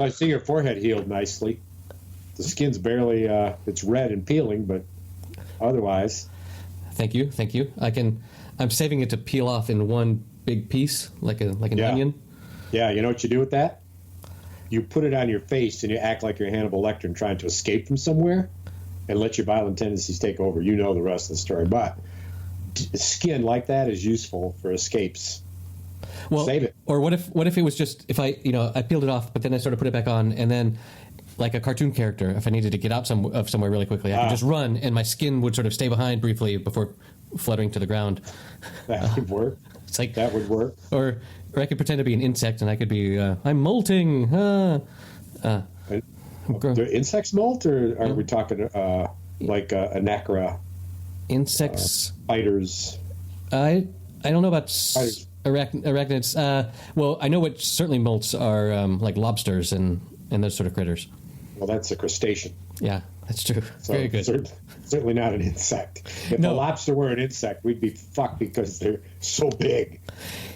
I see your forehead healed nicely. The skin's barely, it's red and peeling, but otherwise. Thank you. I'm saving it to peel off in one big piece, like an onion. Yeah, you know what you do with that? You put it on your face and you act like you're Hannibal Lecter trying to escape from somewhere and let your violent tendencies take over. You know the rest of the story. But skin like that is useful for escapes. Well, save it. Or what if it was just, if I peeled it off, but then I sort of put it back on, and then like a cartoon character, if I needed to get out somewhere really quickly, I could just run, and my skin would sort of stay behind briefly before fluttering to the ground. That would work. It's like that would work. Or I could pretend to be an insect, and I could be I'm molting. Do insects molt, or are we talking like anacra? Insects, spiders. I don't know about spiders. Arachnids. Well, I know what certainly molts are like lobsters and those sort of critters. Well, that's a crustacean. Yeah, that's true. So very good. Certainly not an insect. If a lobster were an insect, we'd be fucked because they're so big.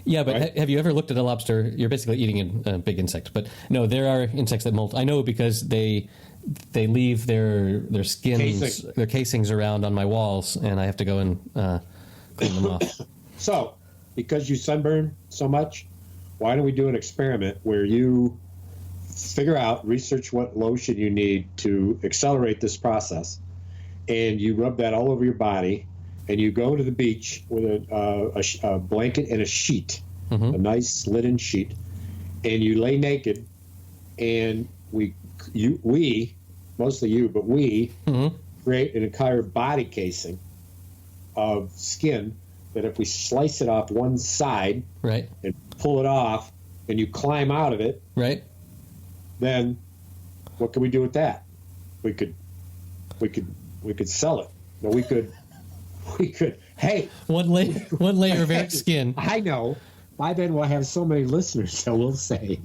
Yeah, but right? Have you ever looked at a lobster? You're basically eating a big insect. But no, there are insects that molt. I know because they leave their skins, their casings around on my walls, and I have to go and clean them off. So, because you sunburn so much, why don't we do an experiment where you research what lotion you need to accelerate this process, and you rub that all over your body, and you go to the beach with a blanket and a sheet, a nice linen sheet, and you lay naked, and we mostly you, but we create an entire body casing of skin that if we slice it off one side right, and pull it off, and you climb out of it, right, then what can we do with that? We could sell it. No, we could. Hey, one layer of Eric's skin. I know. By then we'll have so many listeners that will say,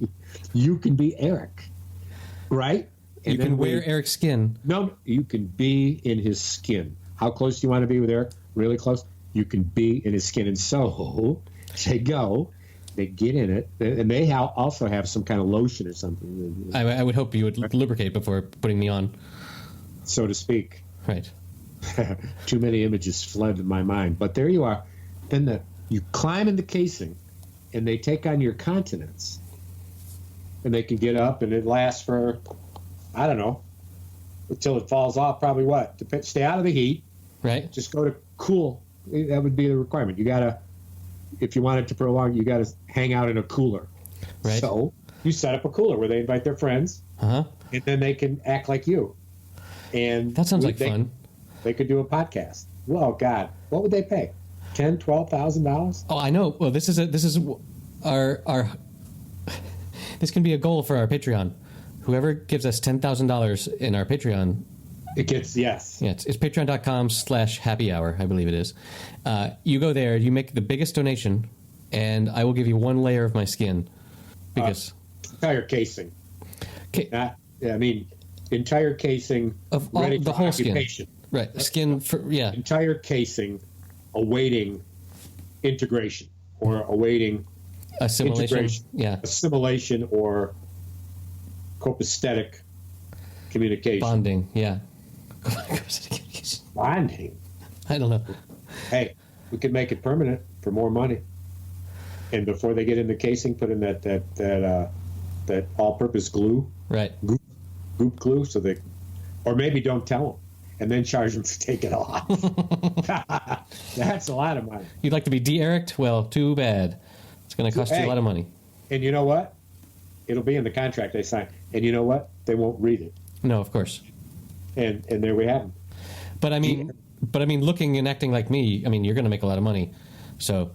"You can be Eric," right? And you can wear Eric's skin. No, you can be in his skin. How close do you want to be with Eric? Really close. You can be in his skin, and so they go. They get in it, and they also have some kind of lotion or something. I would hope you would lubricate before putting me on, so to speak. Right. Too many images fled in my mind, but there you are. Then you climb in the casing, and they take on your continence, and they can get up, and it lasts for, I don't know, until it falls off. Probably what? Stay out of the heat. Right. Just go to cool. That would be the requirement. You gotta. If you want it to prolong, you got to hang out in a cooler. Right. So you set up a cooler where they invite their friends, and then they can act like you. And that sounds like fun. They could do a podcast. Well, God, what would they pay? $10,000-$12,000? Oh, I know. Well, this is our this can be a goal for our Patreon. Whoever gives us $10,000 in our Patreon. It gets, yes. Yeah, it's patreon.com/happy hour, I believe it is. You go there, you make the biggest donation, and I will give you one layer of my skin. Because entire casing. Entire casing of all, the whole occupation. Skin. Right, skin for, yeah. Entire casing awaiting integration or awaiting assimilation. Yeah. Assimilation or copacetic communication. Bonding, yeah. Bonding? I don't know. Hey, we could make it permanent for more money. And before they get in the casing, put in that all-purpose glue. Right. Goop glue, so they, or maybe don't tell them, and then charge them to take it off. That's a lot of money. You'd like to be de-Eric'd? Well, too bad. It's going to cost you a lot of money. And you know what? It'll be in the contract they sign. And you know what? They won't read it. No, of course. And there we have them. But I mean, looking and acting like me, I mean, you're going to make a lot of money. So.